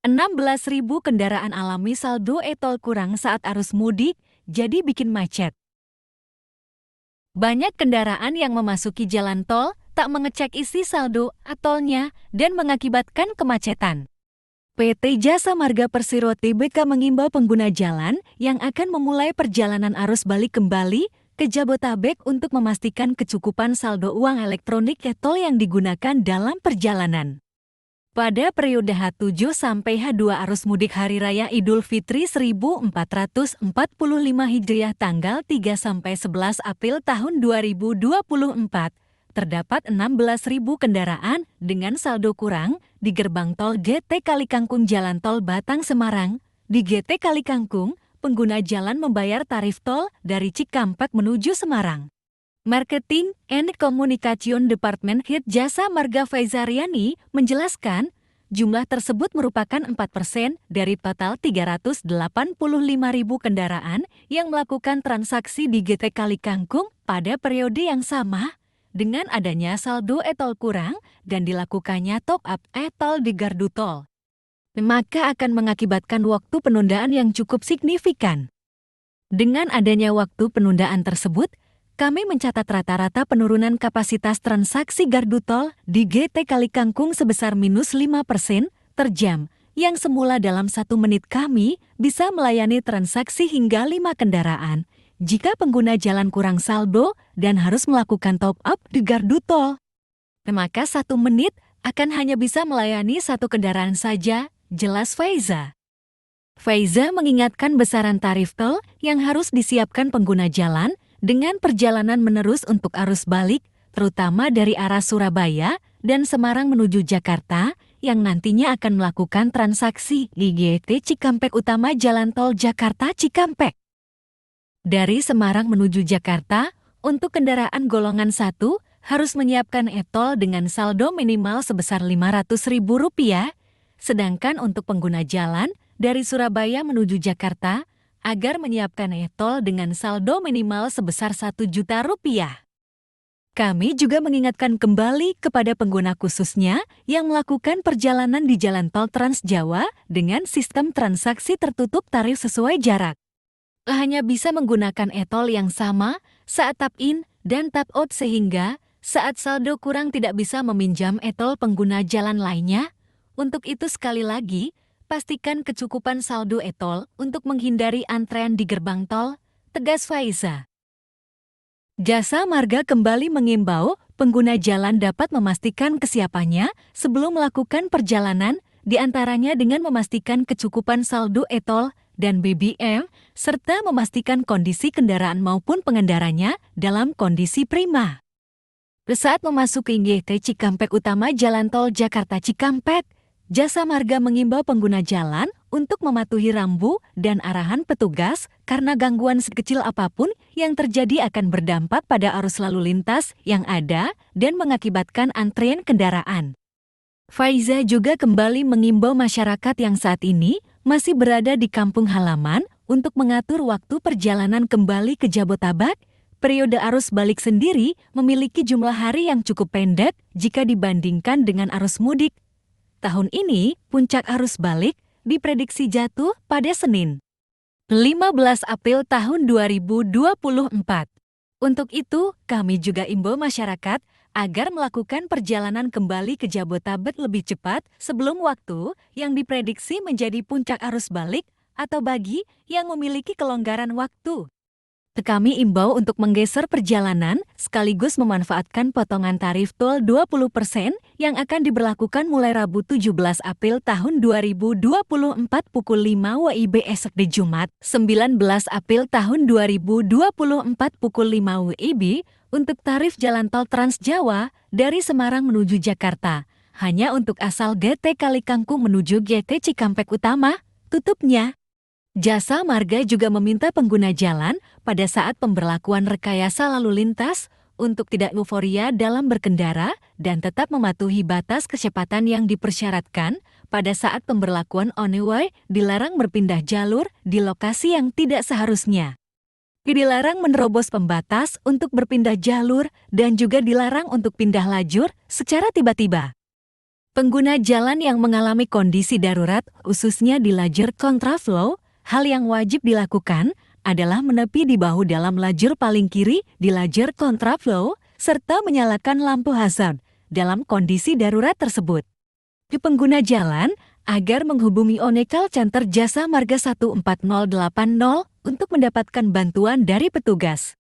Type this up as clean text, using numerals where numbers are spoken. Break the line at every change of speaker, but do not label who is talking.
16.000 kendaraan alami saldo e-tol kurang saat arus mudik, jadi bikin macet. Banyak kendaraan yang memasuki jalan tol tak mengecek isi saldo e-tolnya dan mengakibatkan kemacetan. PT Jasa Marga Persero Tbk mengimbau pengguna jalan yang akan memulai perjalanan arus balik kembali ke Jabotabek untuk memastikan kecukupan saldo uang elektronik e-tol yang digunakan dalam perjalanan. Pada periode H7 sampai H2 arus mudik Hari Raya Idul Fitri 1445 Hijriah tanggal 3 sampai 11 April tahun 2024, terdapat 16.000 kendaraan dengan saldo kurang di gerbang tol GT Kalikangkung Jalan Tol Batang Semarang. Di GT Kalikangkung, pengguna jalan membayar tarif tol dari Cikampek menuju Semarang. Marketing and Communication Department Head Jasa Marga Faizariani menjelaskan, jumlah tersebut merupakan 4% dari total 385.000 kendaraan yang melakukan transaksi di GT Kalikangkung pada periode yang sama. Dengan adanya saldo e-tol kurang dan dilakukannya top-up e-tol di gardu tol, maka akan mengakibatkan waktu penundaan yang cukup signifikan. Dengan adanya waktu penundaan tersebut, kami mencatat rata-rata penurunan kapasitas transaksi gardu tol di GT Kalikangkung sebesar -5% per jam, yang semula dalam 1 menit kami bisa melayani transaksi hingga 5 kendaraan. Jika pengguna jalan kurang saldo dan harus melakukan top-up di gardu tol, maka 1 menit akan hanya bisa melayani 1 kendaraan saja, jelas Faiza. Faiza mengingatkan besaran tarif tol yang harus disiapkan pengguna jalan dengan perjalanan menerus untuk arus balik, terutama dari arah Surabaya dan Semarang menuju Jakarta, yang nantinya akan melakukan transaksi di GT Cikampek Utama Jalan Tol Jakarta Cikampek. Dari Semarang menuju Jakarta, untuk kendaraan golongan 1 harus menyiapkan e-tol dengan saldo minimal sebesar Rp500.000, sedangkan untuk pengguna jalan dari Surabaya menuju Jakarta, agar menyiapkan e-tol dengan saldo minimal sebesar Rp1.000.000. Kami juga mengingatkan kembali kepada pengguna khususnya yang melakukan perjalanan di Jalan Tol Trans Jawa dengan sistem transaksi tertutup tarif sesuai jarak. Hanya bisa menggunakan e-tol yang sama saat tap-in dan tap-out sehingga saat saldo kurang tidak bisa meminjam e-tol pengguna jalan lainnya. Untuk itu sekali lagi, pastikan kecukupan saldo e-tol untuk menghindari antrean di gerbang tol, tegas Faiza. Jasa Marga kembali mengimbau pengguna jalan dapat memastikan kesiapannya sebelum melakukan perjalanan, diantaranya dengan memastikan kecukupan saldo e-tol dan BBM, serta memastikan kondisi kendaraan maupun pengendaranya dalam kondisi prima. Saat memasuki GT Cikampek Utama Jalan Tol Jakarta Cikampek, Jasa Marga mengimbau pengguna jalan untuk mematuhi rambu dan arahan petugas karena gangguan sekecil apapun yang terjadi akan berdampak pada arus lalu lintas yang ada dan mengakibatkan antrean kendaraan. Faiza juga kembali mengimbau masyarakat yang saat ini masih berada di kampung halaman untuk mengatur waktu perjalanan kembali ke Jabotabek. Periode arus balik sendiri memiliki jumlah hari yang cukup pendek jika dibandingkan dengan arus mudik. Tahun ini, puncak arus balik diprediksi jatuh pada Senin, 15 April tahun 2024. Untuk itu, kami juga imbau masyarakat agar melakukan perjalanan kembali ke Jabotabek lebih cepat sebelum waktu yang diprediksi menjadi puncak arus balik atau bagi yang memiliki kelonggaran waktu. Kami imbau untuk menggeser perjalanan sekaligus memanfaatkan potongan tarif tol 20% yang akan diberlakukan mulai Rabu 17 April tahun 2024 pukul 5 WIB esok di Jumat 19 April tahun 2024 pukul 5 WIB untuk tarif Jalan Tol Trans Jawa dari Semarang menuju Jakarta. Hanya untuk asal GT Kalikangkung menuju GT Cikampek Utama, tutupnya. Jasa Marga juga meminta pengguna jalan pada saat pemberlakuan rekayasa lalu lintas untuk tidak euforia dalam berkendara dan tetap mematuhi batas kecepatan yang dipersyaratkan. Pada saat pemberlakuan one-way, dilarang berpindah jalur di lokasi yang tidak seharusnya. Dilarang menerobos pembatas untuk berpindah jalur dan juga dilarang untuk pindah lajur secara tiba-tiba. Pengguna jalan yang mengalami kondisi darurat, khususnya di lajur kontraflow, hal yang wajib dilakukan adalah menepi di bahu dalam lajur paling kiri di lajur kontraflow, serta menyalakan lampu hazard dalam kondisi darurat tersebut. Di pengguna jalan, agar menghubungi Onekal Center Jasa Marga 14080 untuk mendapatkan bantuan dari petugas.